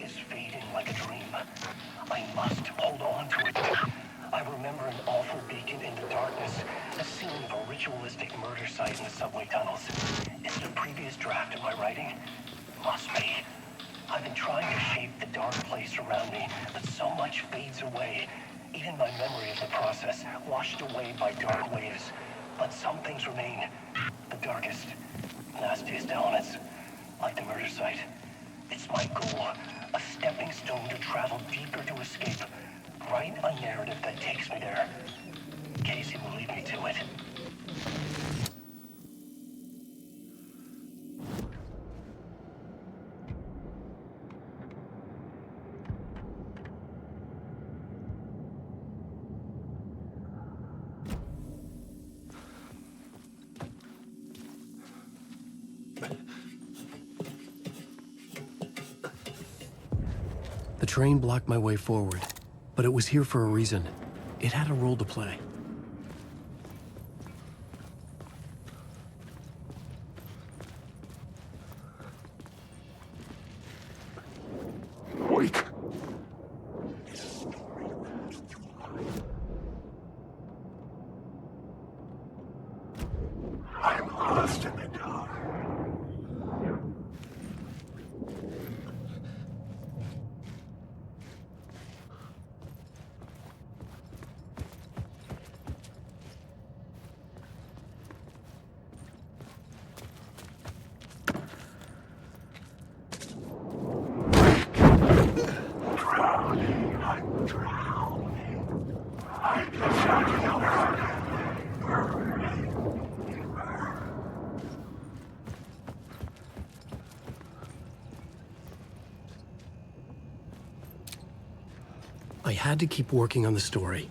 is fading like a dream. I must hold on to it. I remember an awful beacon in the darkness, a scene of a ritualistic murder site in the subway tunnels. Is it a previous draft of my writing? Must be. I've been trying to shape the dark place around me, but so much fades away. Even my memory of the process, washed away by dark waves. But some things remain. The darkest, nastiest elements, like the murder site. It's my goal, a stepping stone to travel deeper to escape. Write a narrative that takes me there. Casey will lead me to it. The train blocked my way forward, but it was here for a reason. It had a role to play. Wait. I'm lost in the dark. I had to keep working on the story.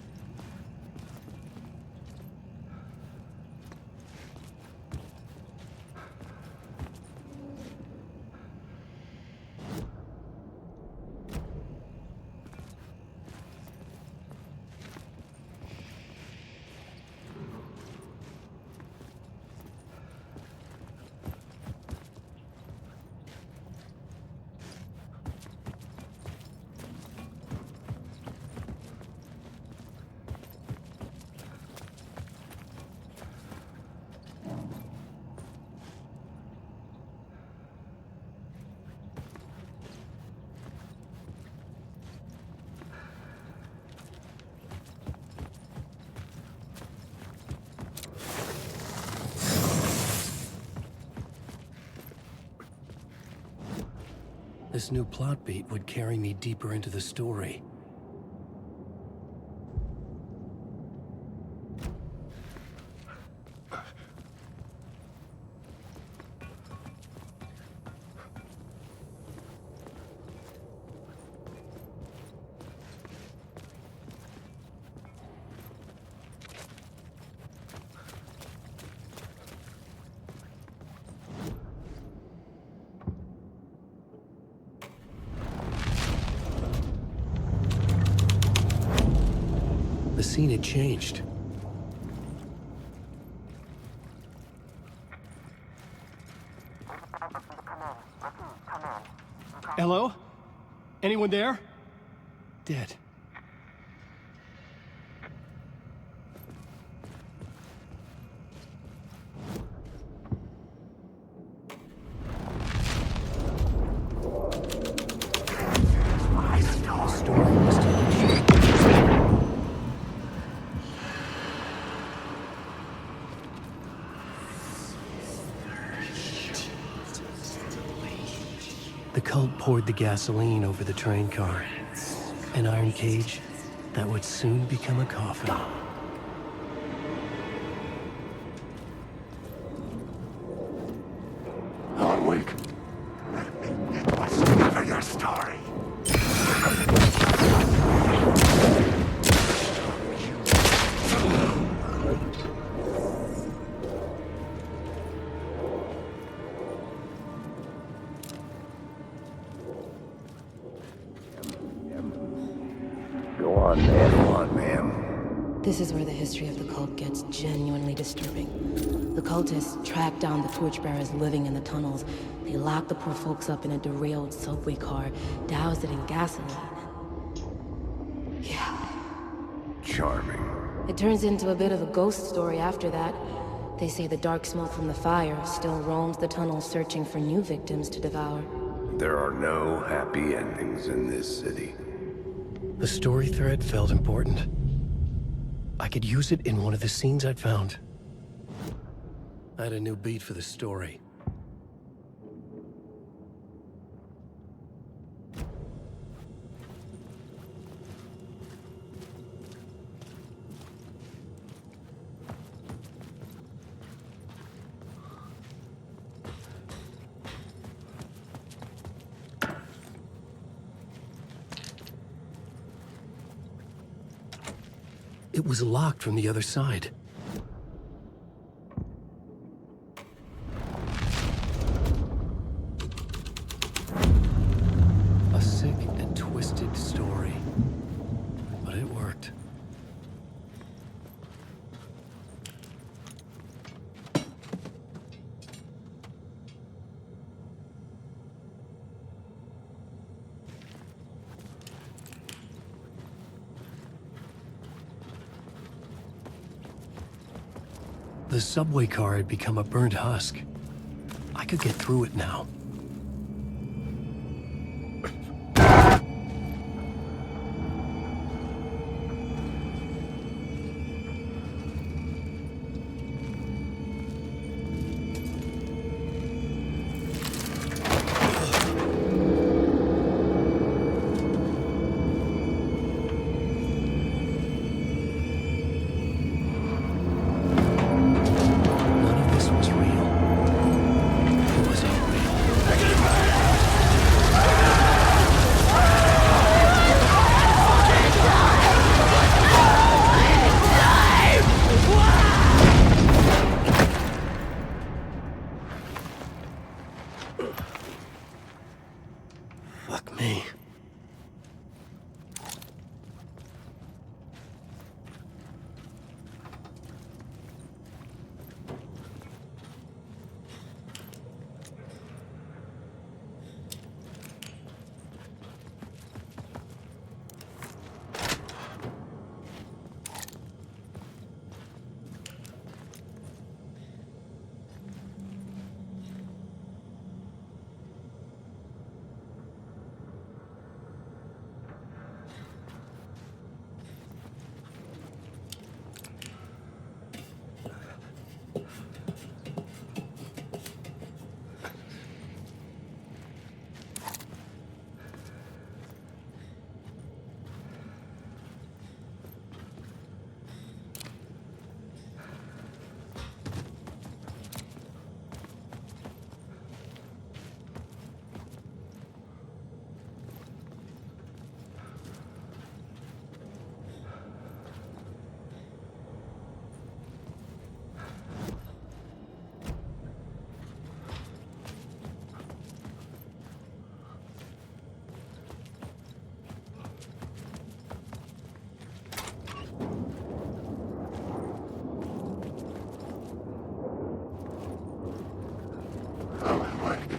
This new plot beat would carry me deeper into the story. The scene had changed. Hello? Anyone there? Dead. The story must have changed. The cult poured the gasoline over the train car. An iron cage that would soon become a coffin. Hardwick. Let's cover your story. Go on, man. This is where the history of the cult gets genuinely disturbing. The cultists track down the torchbearers living in the tunnels. They lock the poor folks up in a derailed subway car, douse it in gasoline. Yeah. Charming. It turns into a bit of a ghost story after that. They say the dark smoke from the fire still roams the tunnels searching for new victims to devour. There are no happy endings in this city. The story thread felt important. I could use it in one of the scenes I'd found. I had a new beat for the story. It was locked from the other side. A sick and twisted story, but it worked. The subway car had become a burnt husk. I could get through it now. None of this was real. It was all real. Fuck me. Alan Wake.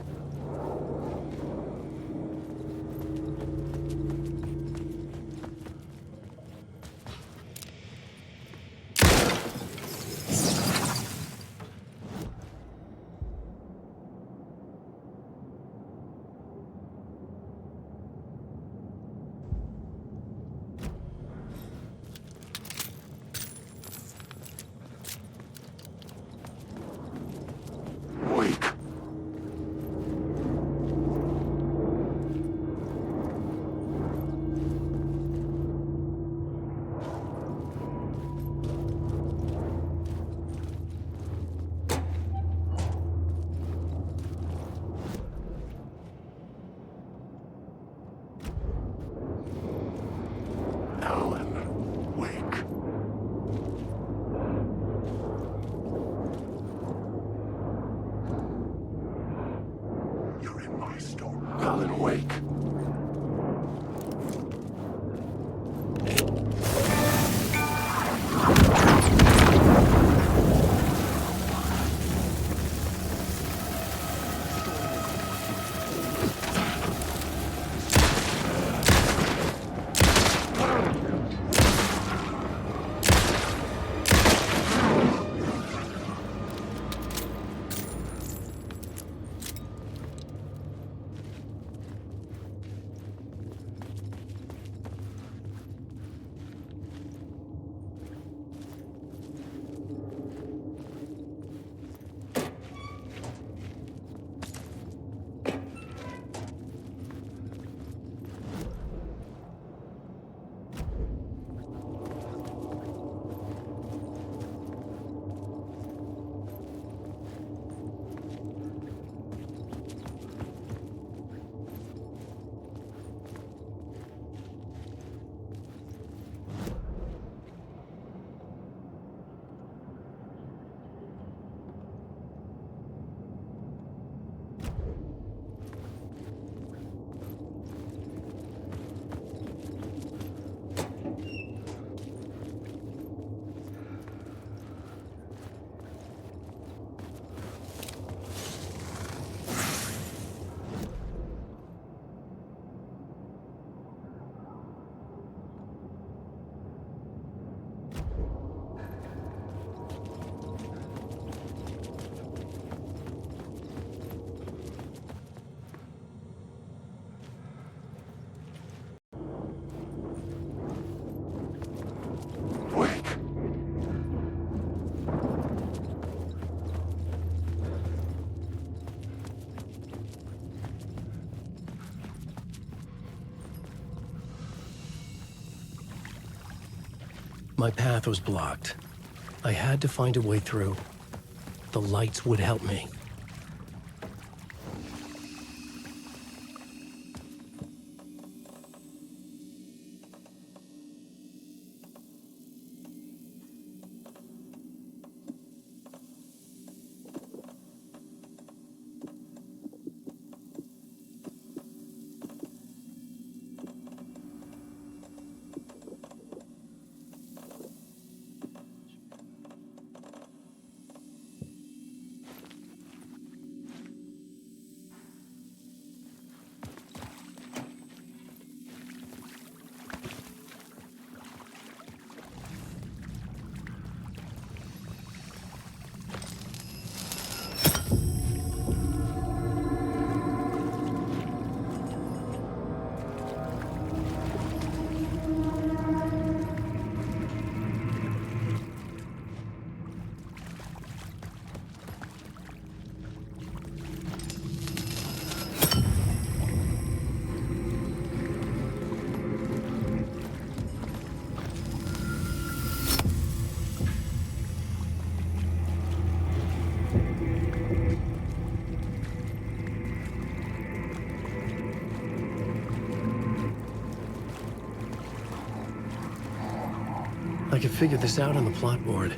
Wake. Alan Wake. You're in my story. Alan Wake. My path was blocked. I had to find a way through. The lights would help me. I could figure this out on the plot board.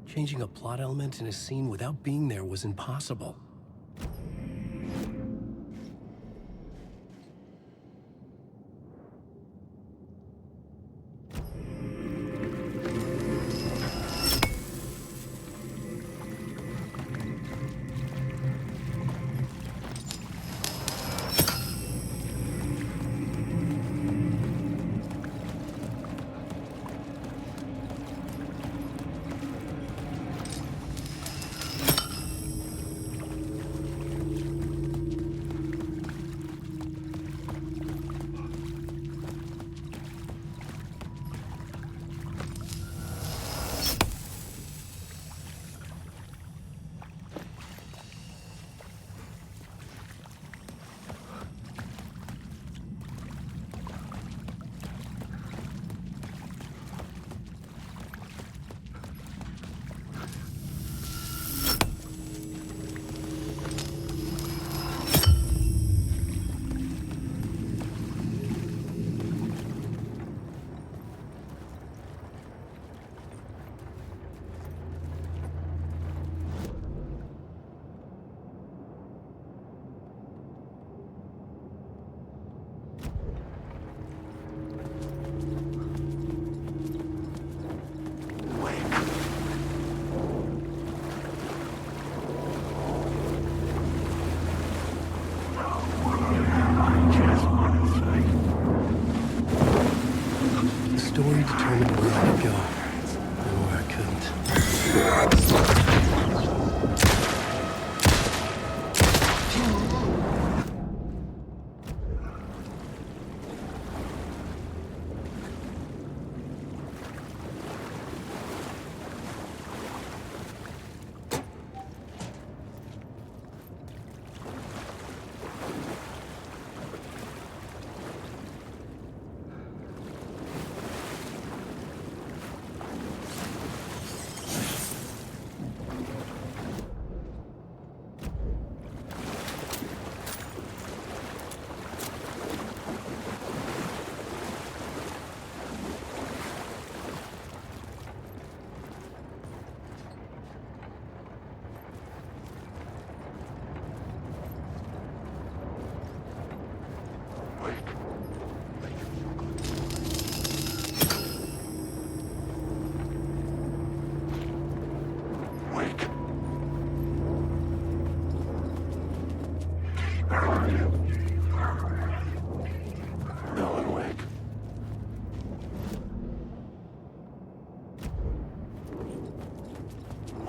Changing a plot element in a scene without being there was impossible. Determined where I could go and where I couldn't.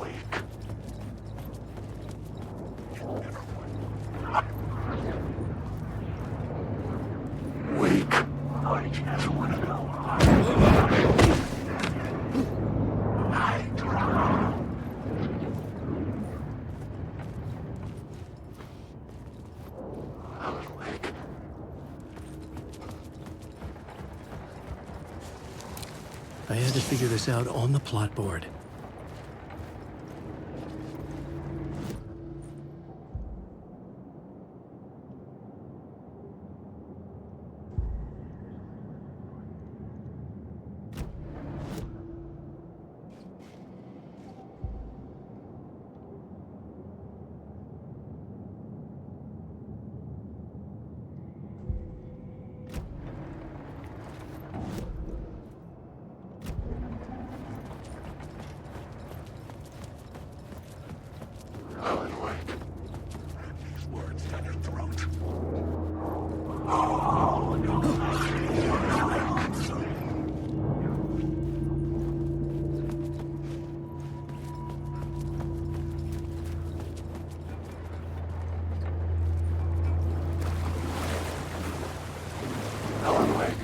Wake. You never would. Wake. I just want to know. I drown. Alan, wake. I had to figure this out on the plot board. Alan, wake. These words down your throat. Oh, no. Alan, wake.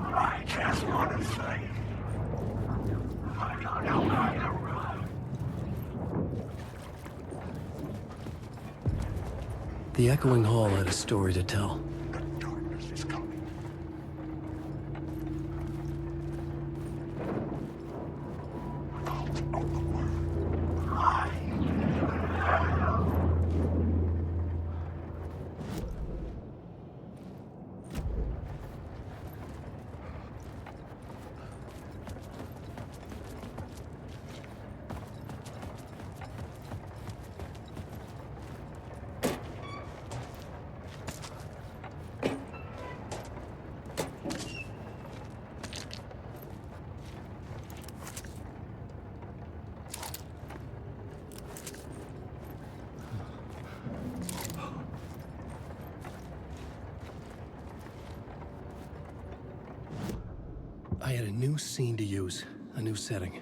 I just want to say, I don't know how to run. The echoing hall had a story to tell. The darkness is coming. Out of the world. I had a new scene to use, a new setting.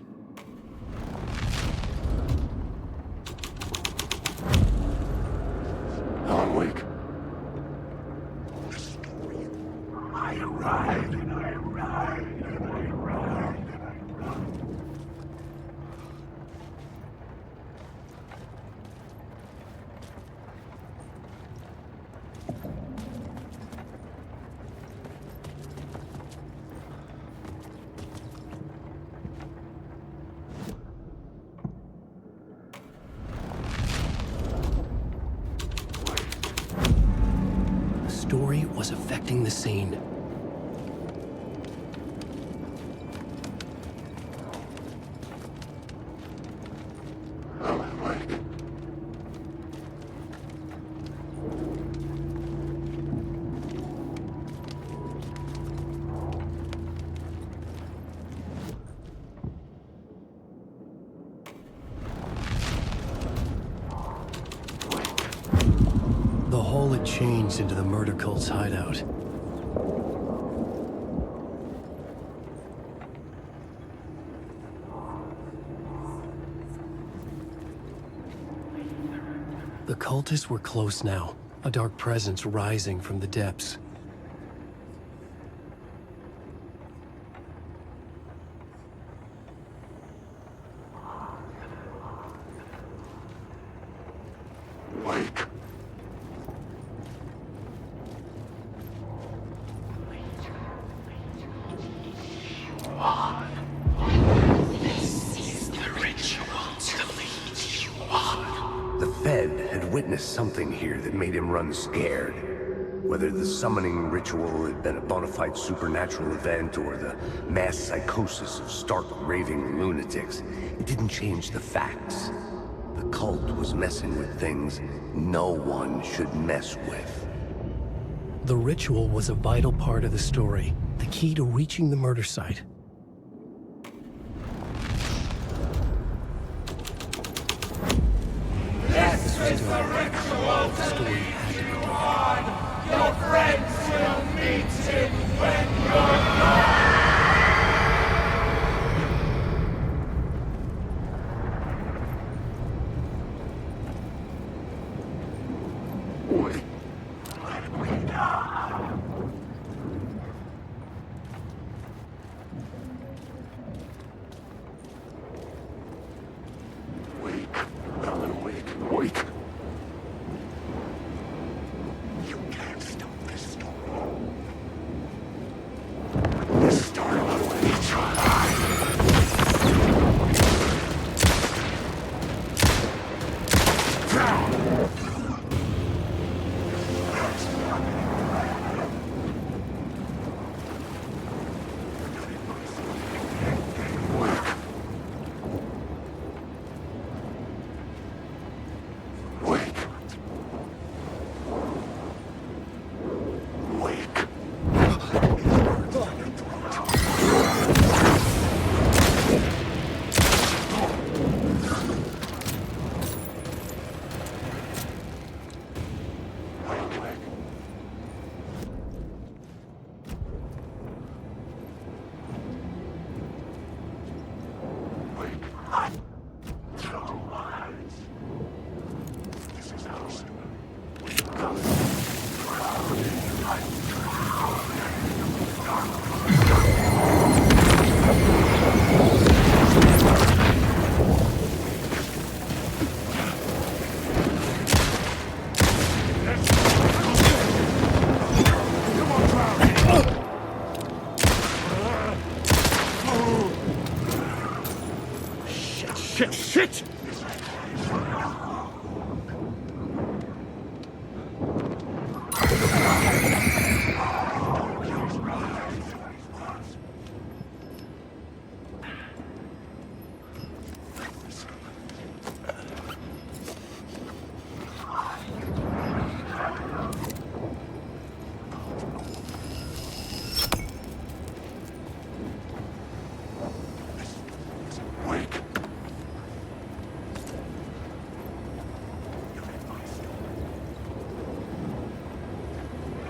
Alan, wake. The story. I ride and I ride and I ride and I ride. The story was affecting the scene. Alan, wake. The hall had changed into the murder cult's hideout. The cultists were close now, a dark presence rising from the depths. Wake. The Fed had witnessed something here that made him run scared. Whether the summoning ritual had been a bona fide supernatural event or the mass psychosis of stark raving lunatics, it didn't change the facts. The cult was messing with things no one should mess with. The ritual was a vital part of the story, the key to reaching the murder site. This is the ritual to lead you on. Your friends will meet him when you're gone. Shit! Wake.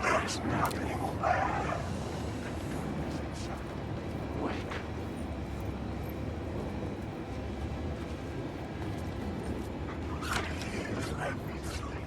There's nothing left. Wake. Please let me sleep.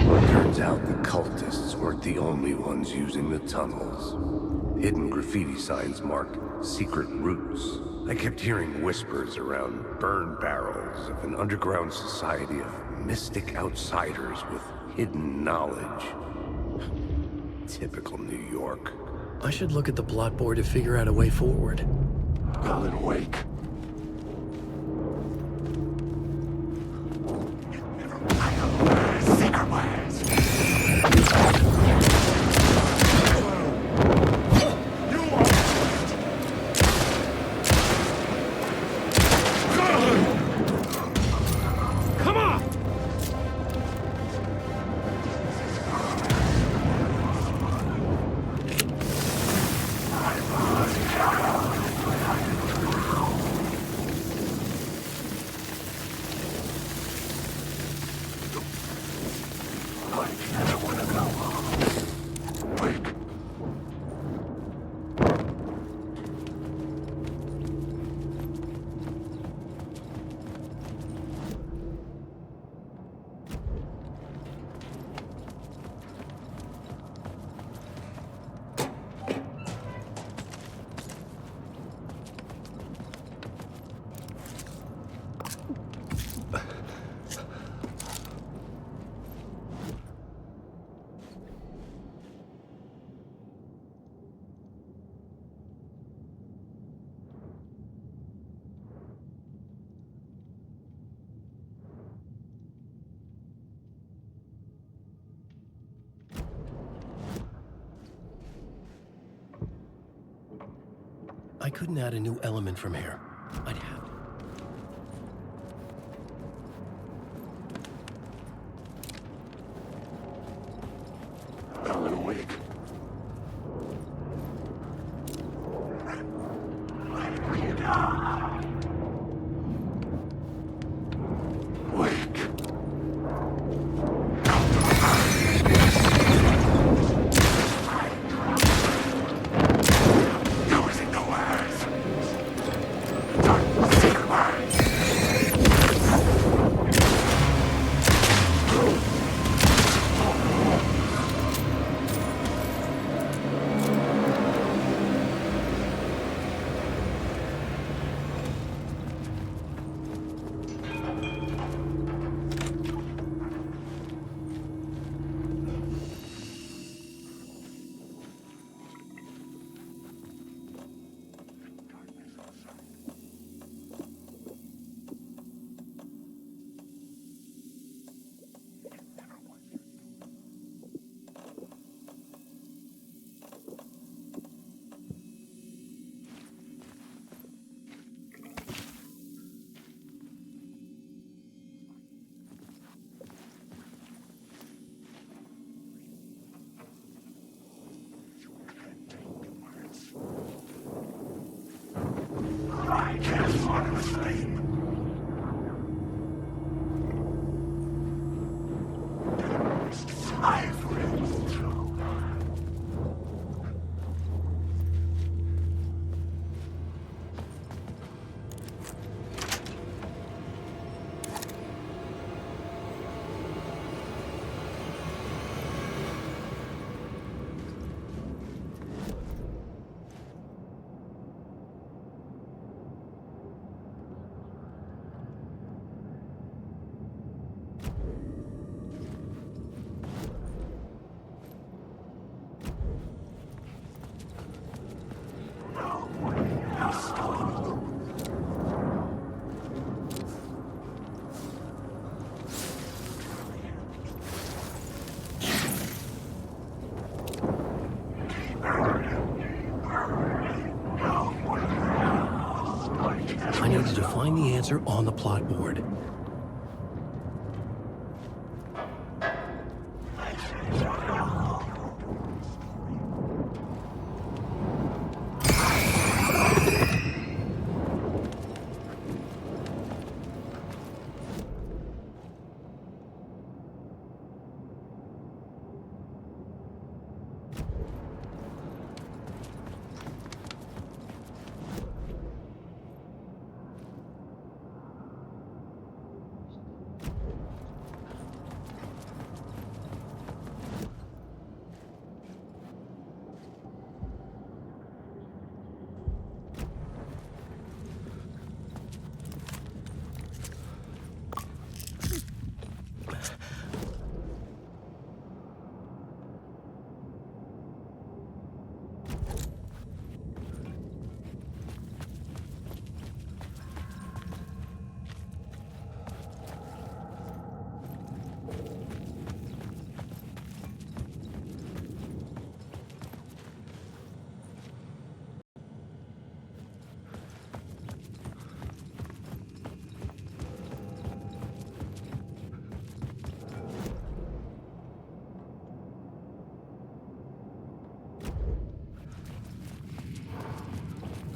Turns out the cultists weren't the only ones using the tunnels. Hidden graffiti signs marked secret routes. I kept hearing whispers around burn barrels of an underground society of mystic outsiders with hidden knowledge. Typical New York. I should look at the plot board to figure out a way forward. Alan, wake. Secret ways. Come on! Wake. I couldn't add a new element from here. I'd have to. Alan, awake. Let me die. Wake. Yours in the worst. I've read through. I needed to find the answer on the plot board.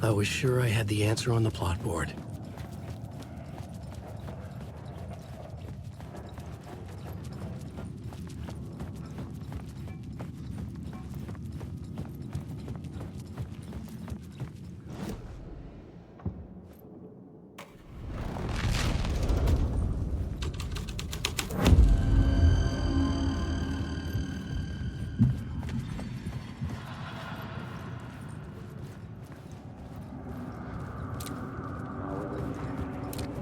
I was sure I had the answer on the plot board.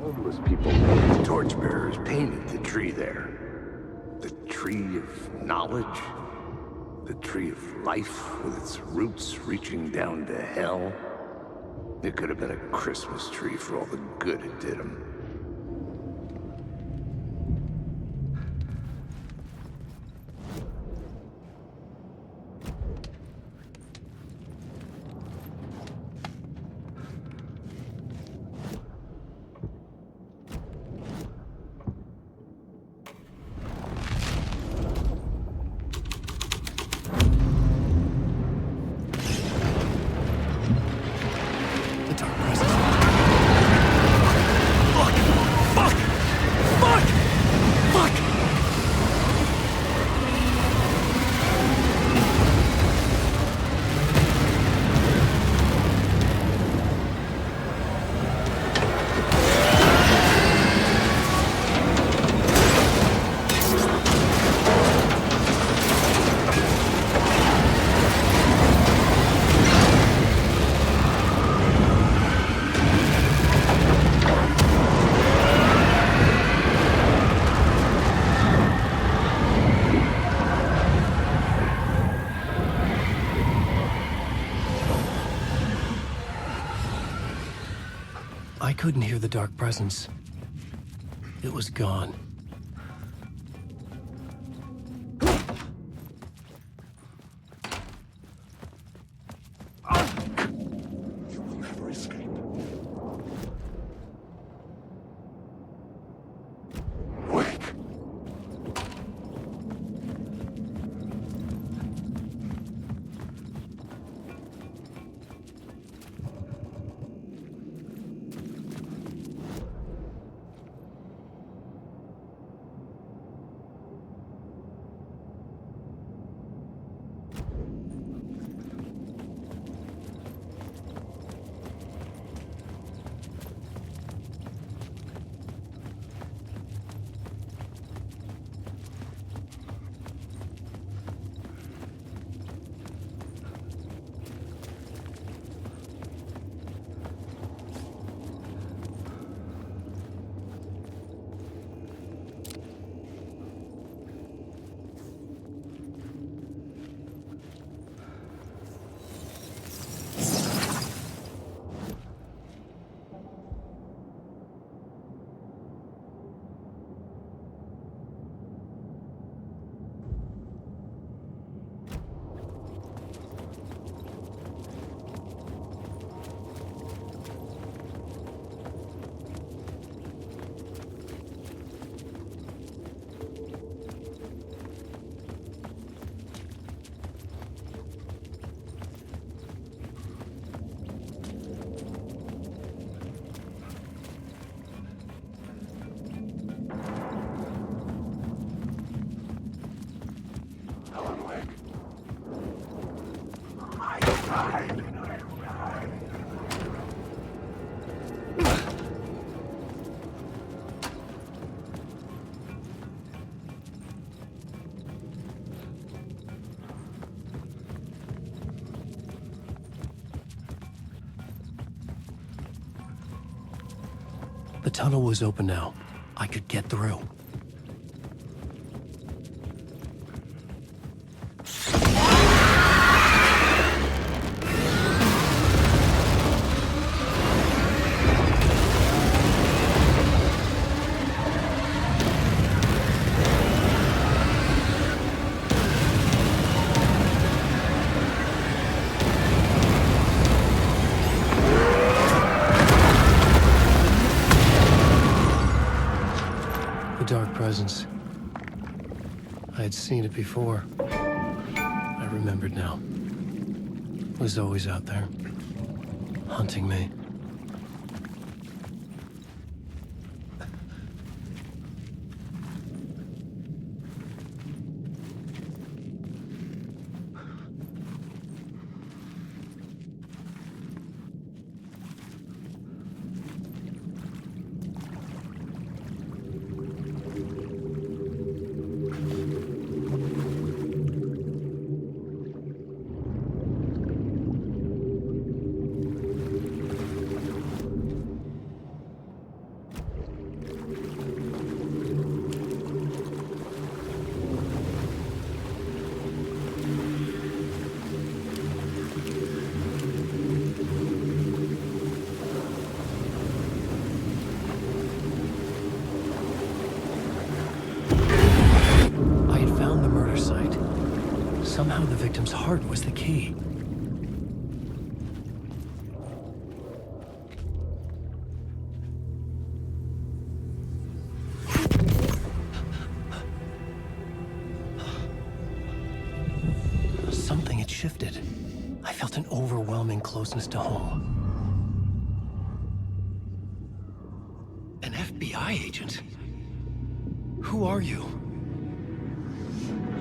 Homeless people made the torchbearers painted the tree there. The tree of knowledge. The tree of life with its roots reaching down to hell. It could have been a Christmas tree for all the good it did them. I couldn't hear the dark presence. It was gone. You will never escape. Wait. The tunnel was open now. I could get through. The dark presence. I had seen it before. I remembered now. It was always out there, hunting me. Somehow the victim's heart was the key. Something had shifted. I felt an overwhelming closeness to home. An FBI agent? Who are you?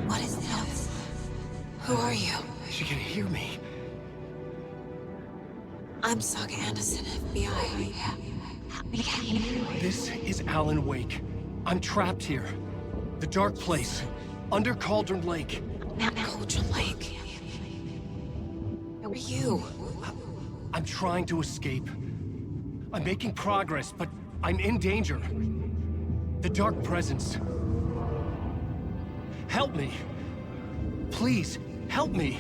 What is this? Who are you? She can hear me. I'm Saga Anderson, FBI. This is Alan Wake. I'm trapped here. The dark place. Under Cauldron Lake. Cauldron Lake. Where are you? I'm trying to escape. I'm making progress, but I'm in danger. The dark presence. Help me. Please, help me.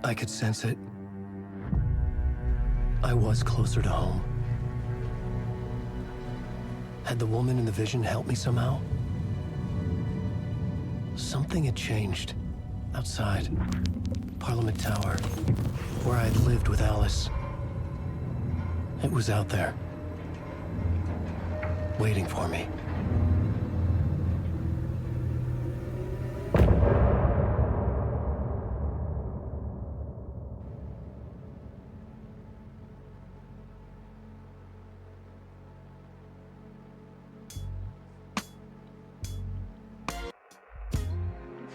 I could sense it. I was closer to home. Had the woman in the vision helped me somehow? Something had changed. Outside. Parliament Tower. Where I'd lived with Alice. It was out there. Waiting for me.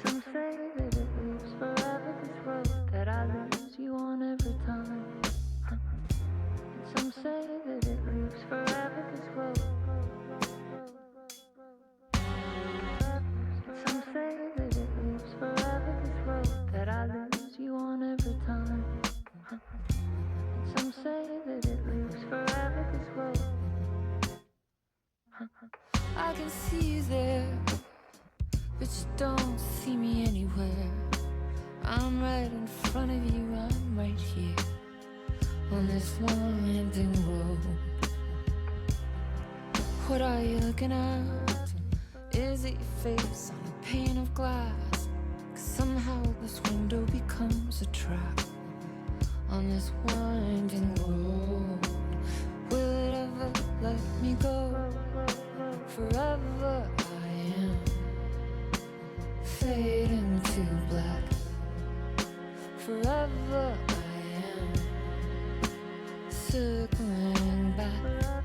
Some say that it lives forever, this road that I lose you on every time. Some say that it lives forever, this road. Some say that it lives forever, this road that I lose you on every time. Some say that it lives forever, this road. I can see you there, but you don't see me anywhere. I'm right in front of you, I'm right here on this winding road. What are you looking at? Is it your face on a pane of glass? 'Cause somehow this window becomes a trap on this winding road. Will it ever let me go? Forever I am fading to black. Forever I am circling back,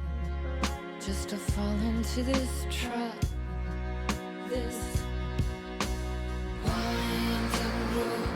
just to fall into this trap. This winding road.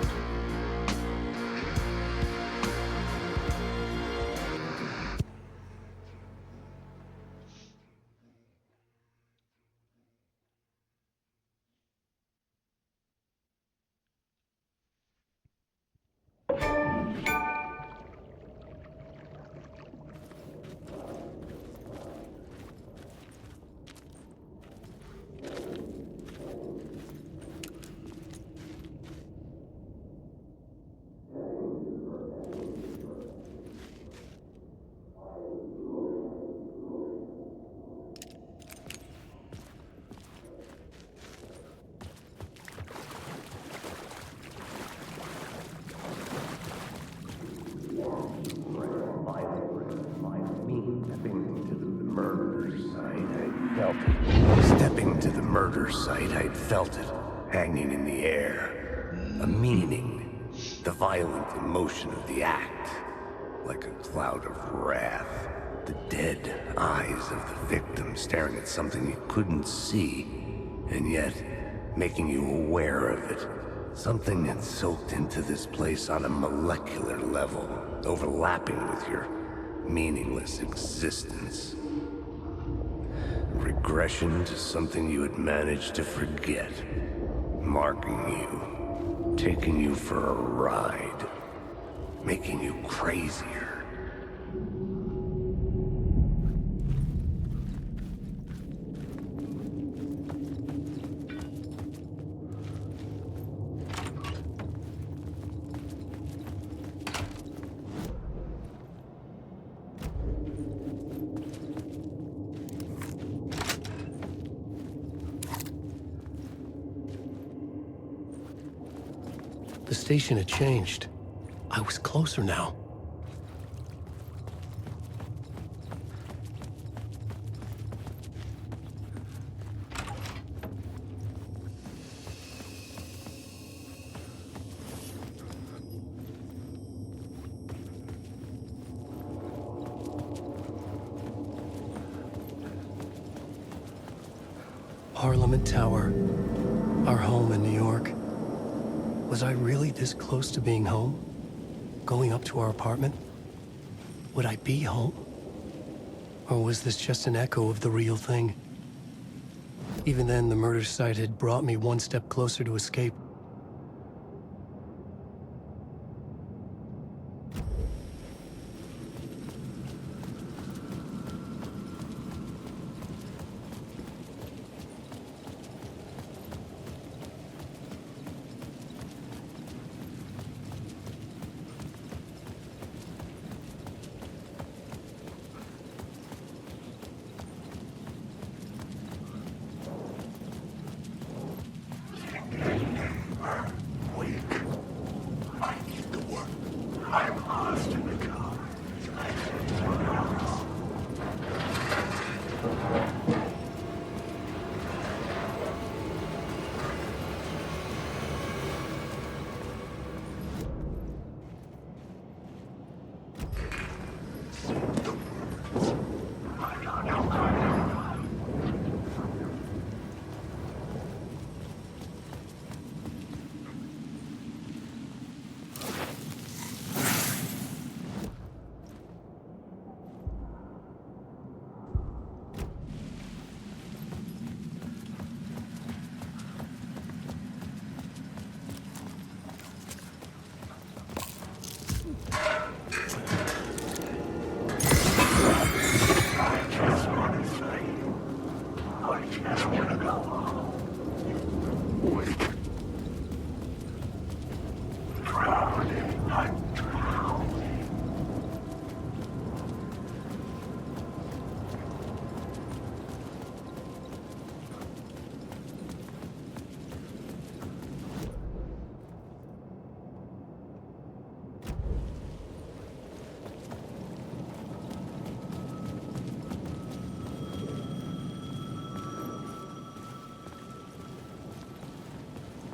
I felt it. Stepping to the murder site, I'd felt it, hanging in the air. A meaning, the violent emotion of the act, like a cloud of wrath. The dead eyes of the victim staring at something you couldn't see, and yet making you aware of it. Something had soaked into this place on a molecular level, overlapping with your meaningless existence. Regression to something you had managed to forget. Marking you, taking you for a ride, making you crazier. The station had changed. I was closer now. Parliament Tower, our home in New York. Was I really this close to being home? Going up to our apartment? Would I be home? Or was this just an echo of the real thing? Even then, the murder site had brought me one step closer to escape.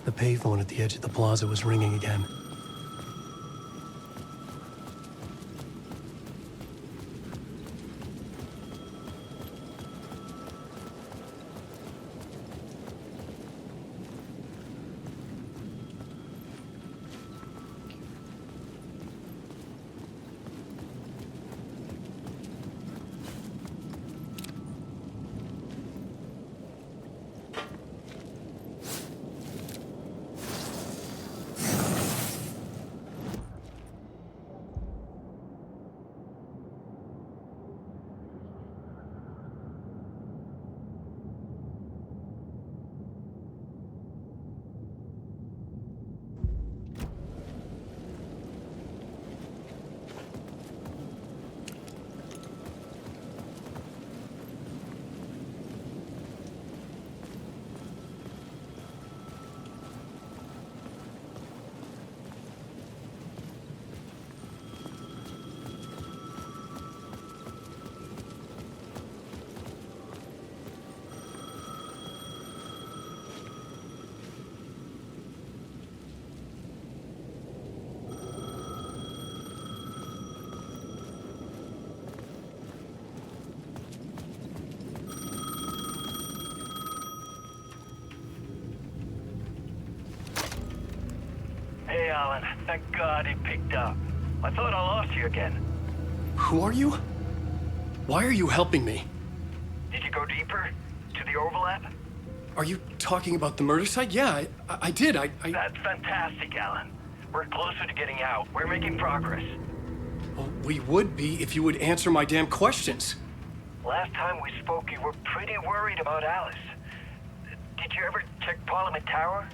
The payphone at the edge of the plaza was ringing again. Alan. Thank God it picked up. I thought I lost you again. Who are you? Why are you helping me? Did you go deeper? To the overlap? Are you talking about the murder site? Yeah, I did. That's fantastic, Alan. We're closer to getting out. We're making progress. Well, we would be if you would answer my damn questions. Last time we spoke, you were pretty worried about Alice. Did you ever check Parliament Tower?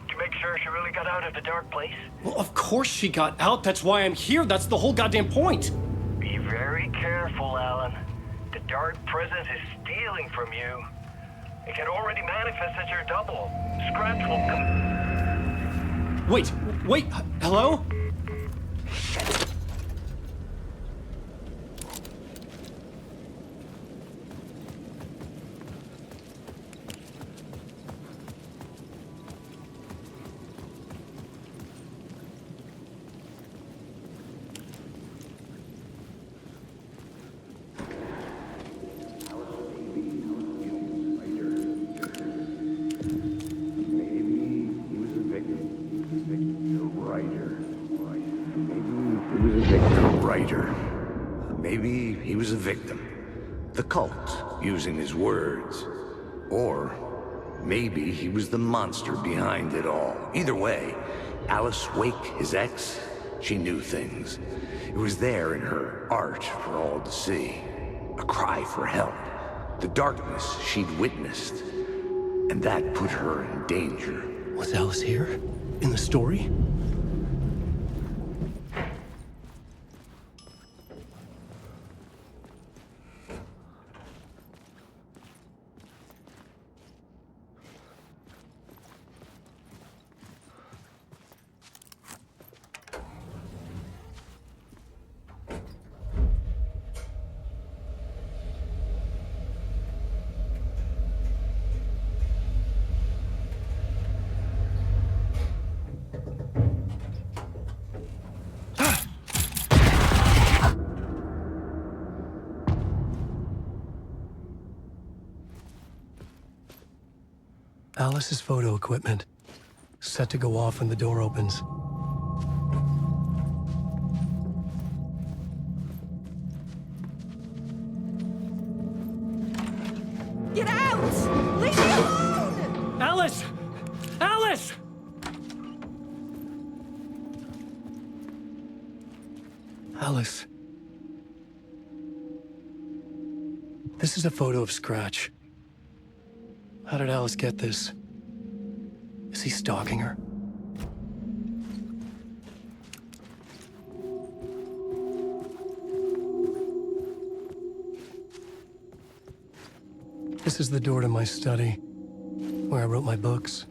To make sure she really got out of the dark place? Well, of course she got out. That's why I'm here. That's the whole goddamn point. Be very careful, Alan. The dark presence is stealing from you. It can already manifest as your double. Scratch will come... Wait, hello? Maybe he was a victim. The cult, using his words. Or maybe he was the monster behind it all. Either way, Alice Wake, his ex, she knew things. It was there in her art for all to see. A cry for help. The darkness she'd witnessed. And that put her in danger. Was Alice here? In the story? Alice's photo equipment, set to go off when the door opens. Get out! Leave me alone! Alice! Alice! Alice. This is a photo of Scratch. How did Alice get this? Is he stalking her? This is the door to my study, where I wrote my books.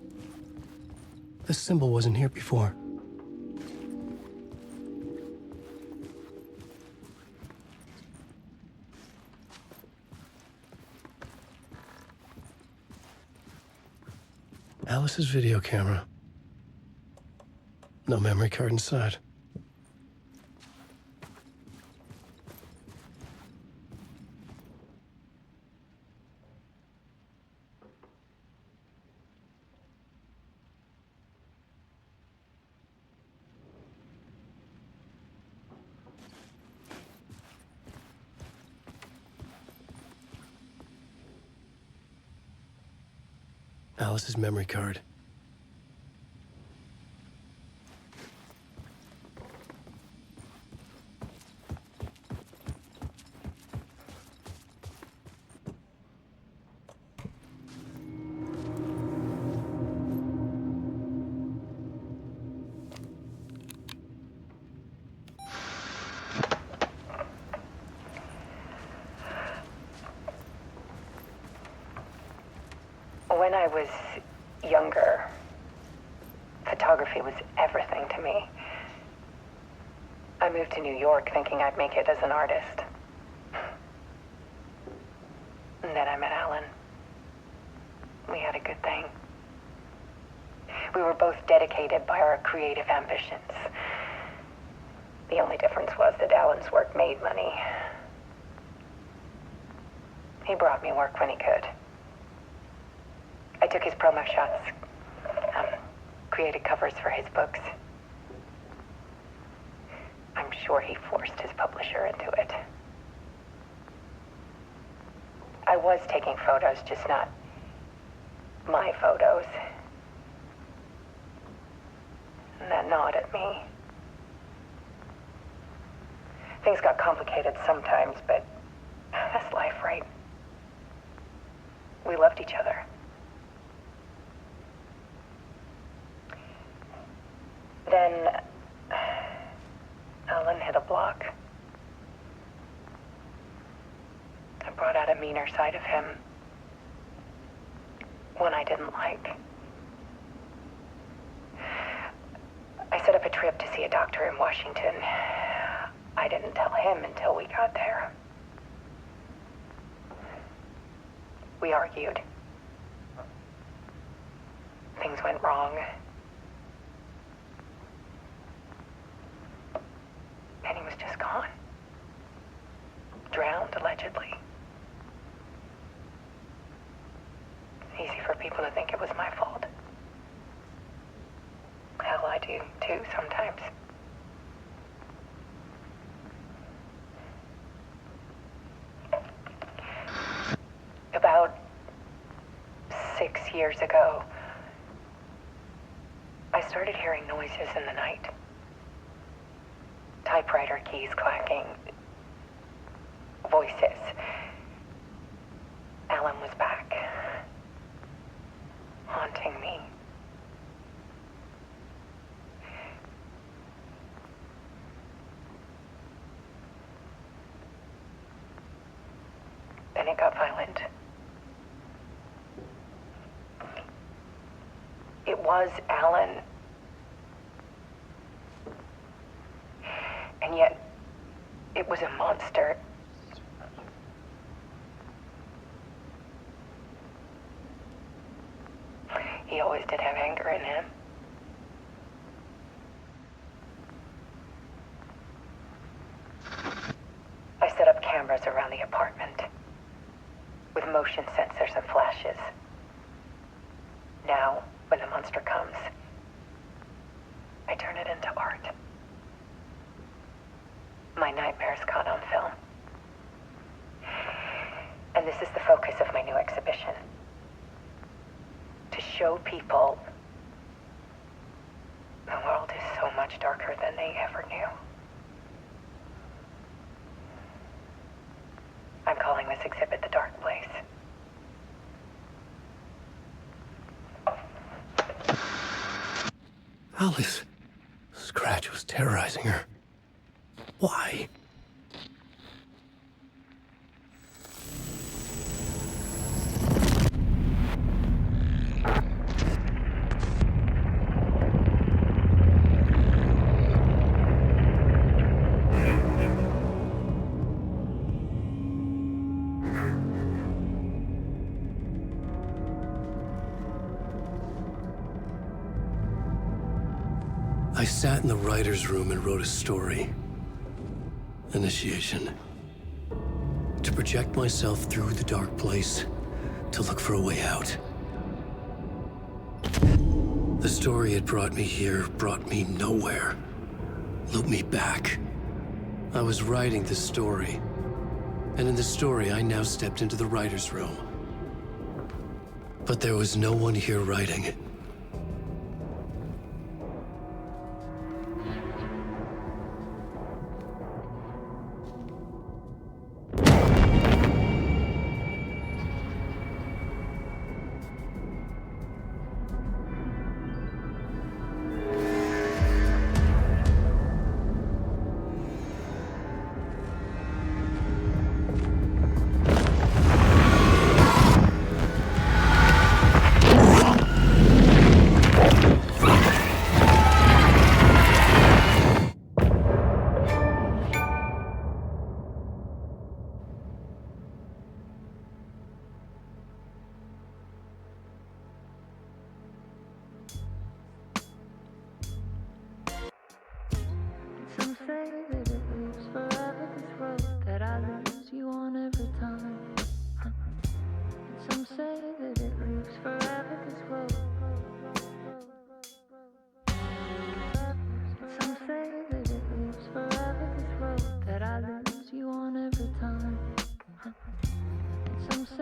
This symbol wasn't here before. Alice's video camera. No memory card inside. Alice's memory card. When I was younger, photography was everything to me. I moved to New York thinking I'd make it as an artist. And then I met Alan. We had a good thing. We were both dedicated by our creative ambitions. The only difference was that Alan's work made money. He brought me work when he could. I took his promo shots, created covers for his books. sure he forced his publisher into it. I was taking photos, just not my photos. And that gnawed at me. Things got complicated sometimes, but that's life, right? We loved each other. Then Alan hit a block. I brought out a meaner side of him. One I didn't like. I set up a trip to see a doctor in Washington. I didn't tell him until we got there. We argued. Things went wrong. And he was just gone. Drowned, allegedly. Easy for people to think it was my fault. Hell, I do too sometimes. About 6 years ago, I started hearing noises in the night. Typewriter keys clacking. Voices. Alan was back. Haunting me. Then it got violent. It was Alan. And yet, it was a monster. He always did have anger in him. I set up cameras around the apartment with motion sensors and flashes. Now, when the monster comes, I turn it into art. My nightmares caught on film. And this is the focus of my new exhibition. To show people the world is so much darker than they ever knew. I'm calling this exhibit The Dark Place. Alice. Scratch was terrorizing her. Why? I sat in the writer's room and wrote a story. Initiation. To project myself through the dark place, to look for a way out. The story had brought me here, brought me nowhere. Looped me back. I was writing the story. And in the story, I now stepped into the writer's room. But there was no one here writing it.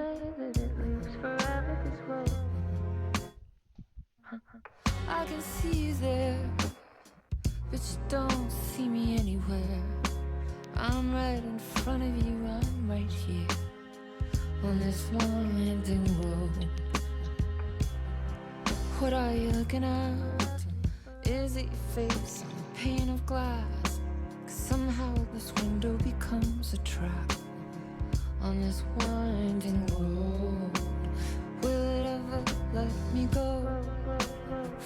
say that it lives forever this way. I can see you there, but you don't see me anywhere. I'm right in front of you, I'm right here on this winding road. What are you looking at? Is it your face on a pane of glass? 'Cause somehow this window becomes a trap on this winding road. Will it ever let me go?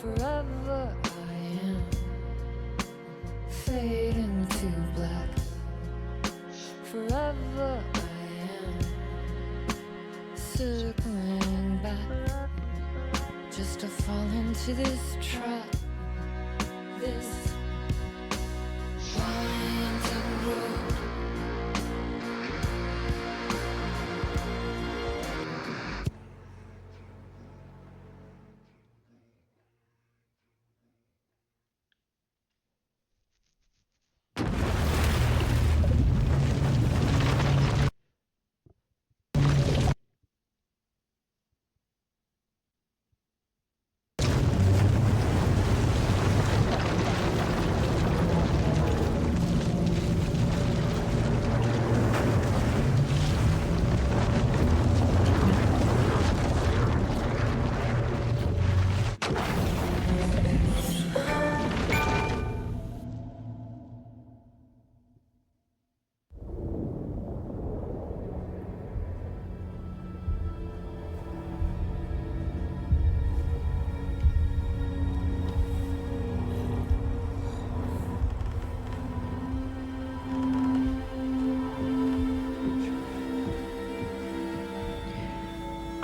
Forever I am fading to black. Forever I am circling back, just to fall into this trap, this winding road.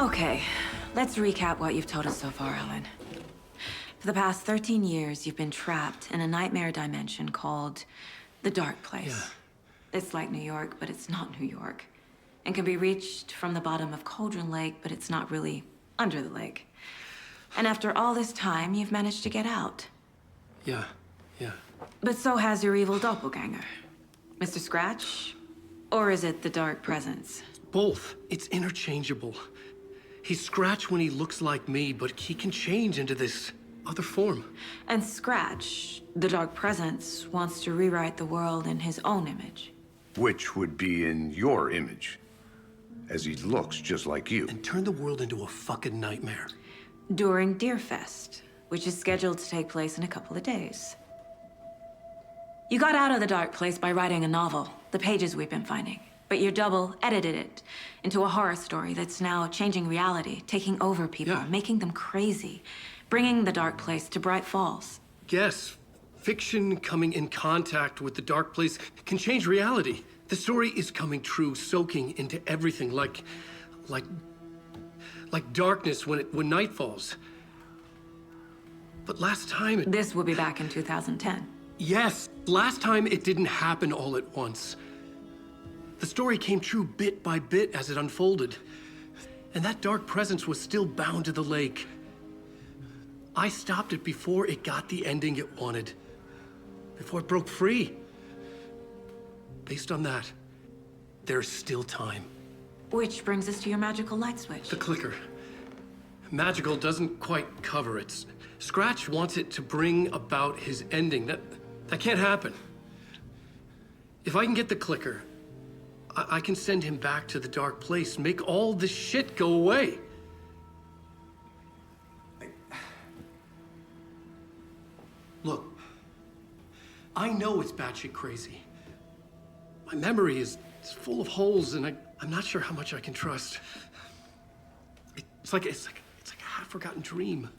Okay, let's recap what you've told us so far, Alan. For the past 13 years, you've been trapped in a nightmare dimension called the Dark Place. Yeah. It's like New York, but it's not New York. And can be reached from the bottom of Cauldron Lake, but it's not really under the lake. And after all this time, you've managed to get out. Yeah. But so has your evil doppelganger. Mr. Scratch? Or is it the Dark Presence? Both. It's interchangeable. He's Scratch when he looks like me, but he can change into this other form. And Scratch, the Dark Presence, wants to rewrite the world in his own image. Which would be in your image, as he looks just like you. And turn the world into a fucking nightmare. During Deerfest, which is scheduled to take place in a couple of days. You got out of the Dark Place by writing a novel, the pages we've been finding. But your double edited it into a horror story that's now changing reality, taking over people, Yeah. making them crazy, bringing the Dark Place to Bright Falls. Yes, fiction coming in contact with the Dark Place can change reality. The story is coming true, soaking into everything like darkness when night falls. But last time it... This will be back in 2010. Yes, last time it didn't happen all at once. The story came true bit by bit as it unfolded. And that dark presence was still bound to the lake. I stopped it before it got the ending it wanted. Before it broke free. Based on that, there's still time. Which brings us to your magical light switch. The clicker. Magical doesn't quite cover it. Scratch wants it to bring about his ending. That can't happen. If I can get the clicker, I can send him back to the Dark Place, make all this shit go away. Look, I know it's batshit crazy. My memory is full of holes, and I'm not sure how much I can trust. It's like a half-forgotten dream.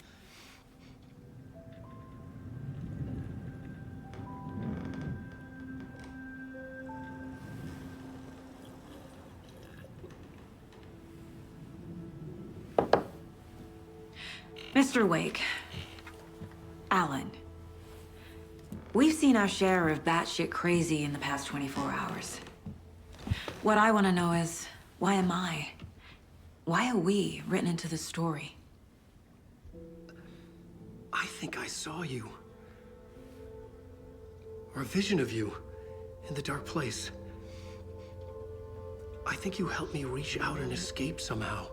Mr. Wake, Alan, we've seen our share of batshit crazy in the past 24 hours. What I want to know is, why am I? Why are we written into the story? I think I saw you. Or a vision of you in the Dark Place. I think you helped me reach out and escape somehow.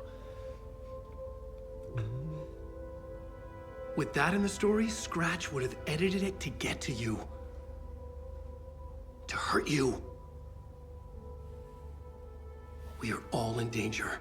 With that in the story, Scratch would have edited it to get to you. To hurt you. We are all in danger.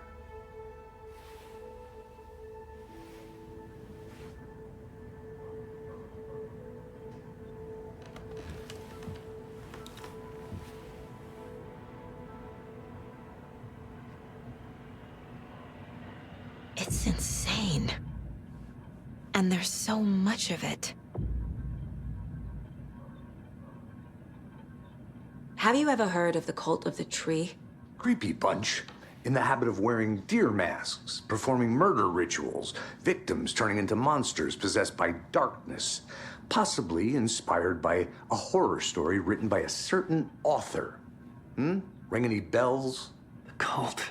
It's insane. And there's so much of it. Have you ever heard of the Cult of the Tree? Creepy bunch. In the habit of wearing deer masks, performing murder rituals, victims turning into monsters possessed by darkness. Possibly inspired by a horror story written by a certain author. Ring any bells? The cult.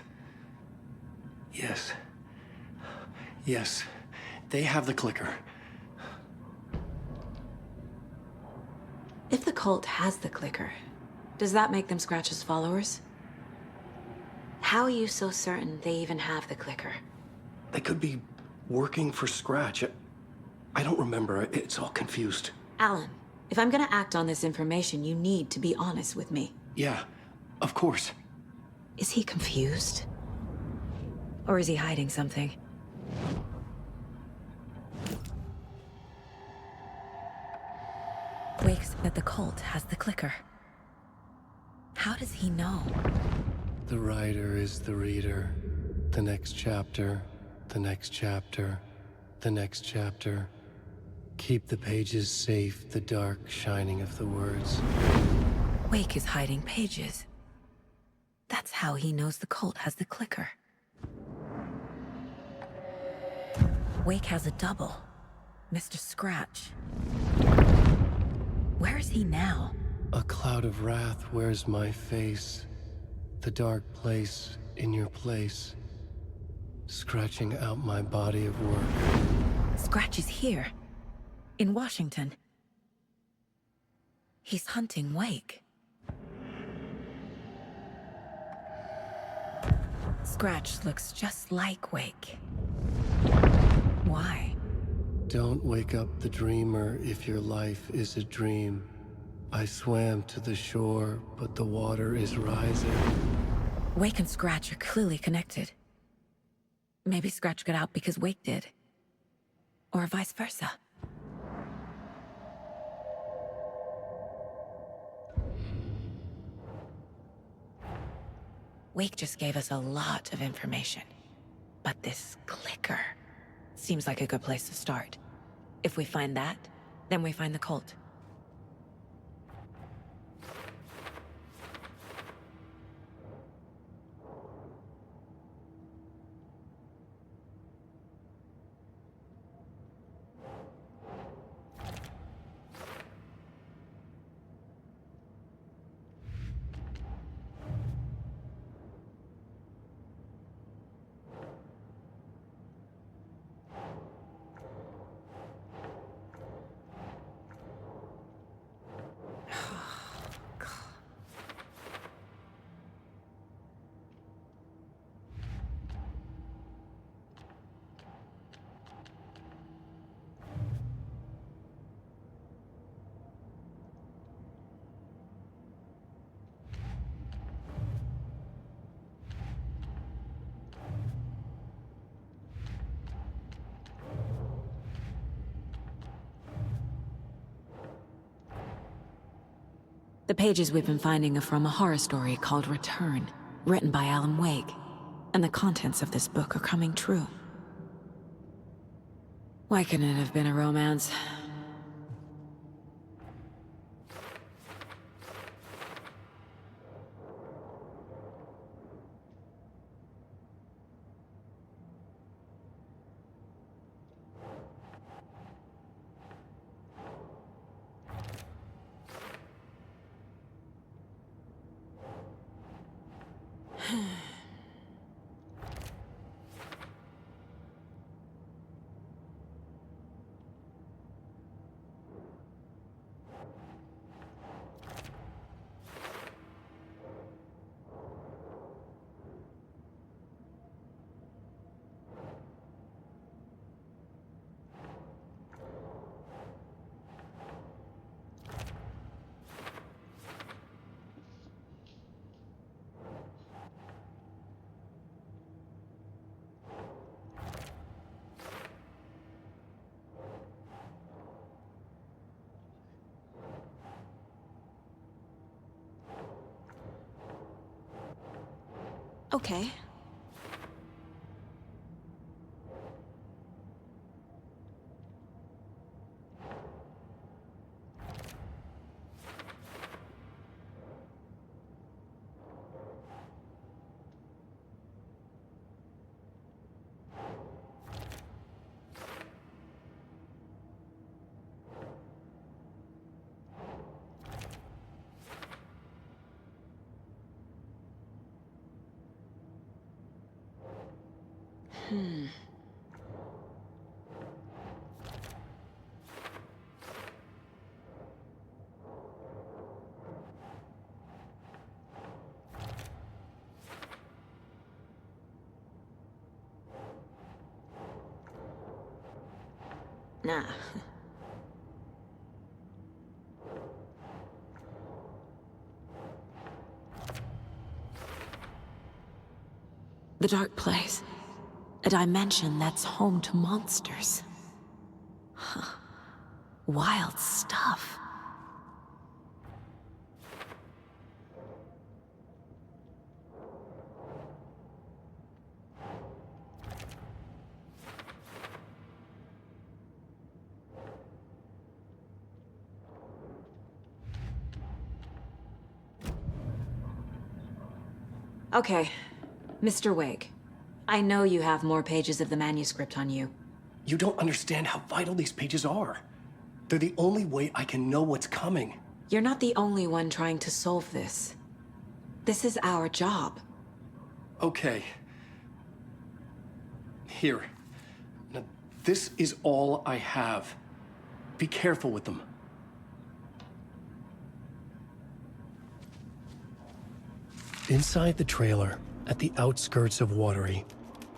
Yes. Yes. They have the clicker. If the cult has the clicker, does that make them Scratch's followers? How are you so certain they even have the clicker? They could be working for Scratch. I don't remember. It's all confused. Alan, if I'm gonna act on this information, you need to be honest with me. Yeah, of course. Is he confused? Or is he hiding something? Wake said the cult has the clicker. How does he know? The writer is the reader. The next chapter, the next chapter, the next chapter. Keep the pages safe, the dark shining of the words. Wake is hiding pages. That's how he knows the cult has the clicker. Wake has a double. Mr. Scratch. Where is he now? A cloud of wrath wears my face. The dark place in your place. Scratching out my body of work. Scratch is here. In Washington. He's hunting Wake. Scratch looks just like Wake. Why? Don't wake up the dreamer if your life is a dream. I swam to the shore, but the water is rising. Wake and Scratch are clearly connected. Maybe Scratch got out because Wake did. Or vice versa. Wake just gave us a lot of information. But this clicker seems like a good place to start. If we find that, then we find the cult. The pages we've been finding are from a horror story called Return, written by Alan Wake, and the contents of this book are coming true. Why couldn't it have been a romance? Okay. Nah. The dark place. A dimension that's home to monsters. Huh. Wild stuff. Okay, Mr. Wake. I know you have more pages of the manuscript on you. You don't understand how vital these pages are. They're the only way I can know what's coming. You're not the only one trying to solve this. This is our job. Okay. Here. Now, this is all I have. Be careful with them. Inside the trailer, at the outskirts of Watery,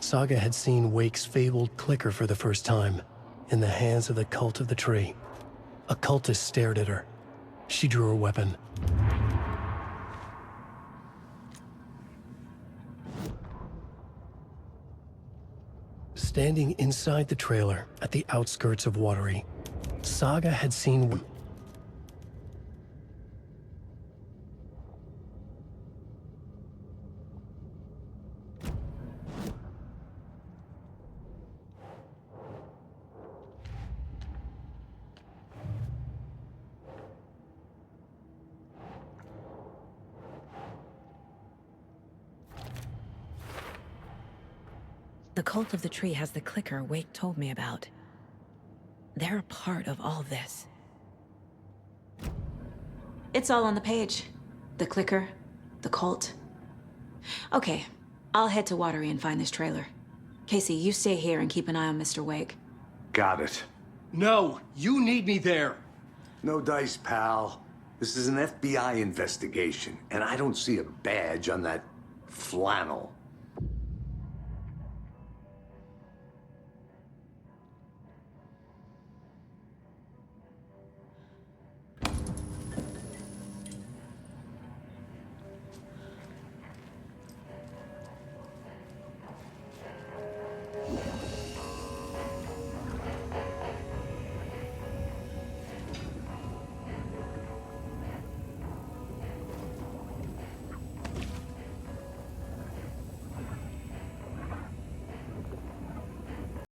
Saga had seen Wake's fabled clicker for the first time, in the hands of the Cult of the Tree. A cultist stared at her. She drew her weapon. Standing inside the trailer, at the outskirts of Watery, Saga had seen... The Cult of the Tree has the clicker Wake told me about. They're a part of all this. It's all on the page. The clicker, the cult. Okay, I'll head to Watery and find this trailer. Casey, you stay here and keep an eye on Mr. Wake. Got it. No! You need me there! No dice, pal. This is an FBI investigation, and I don't see a badge on that flannel.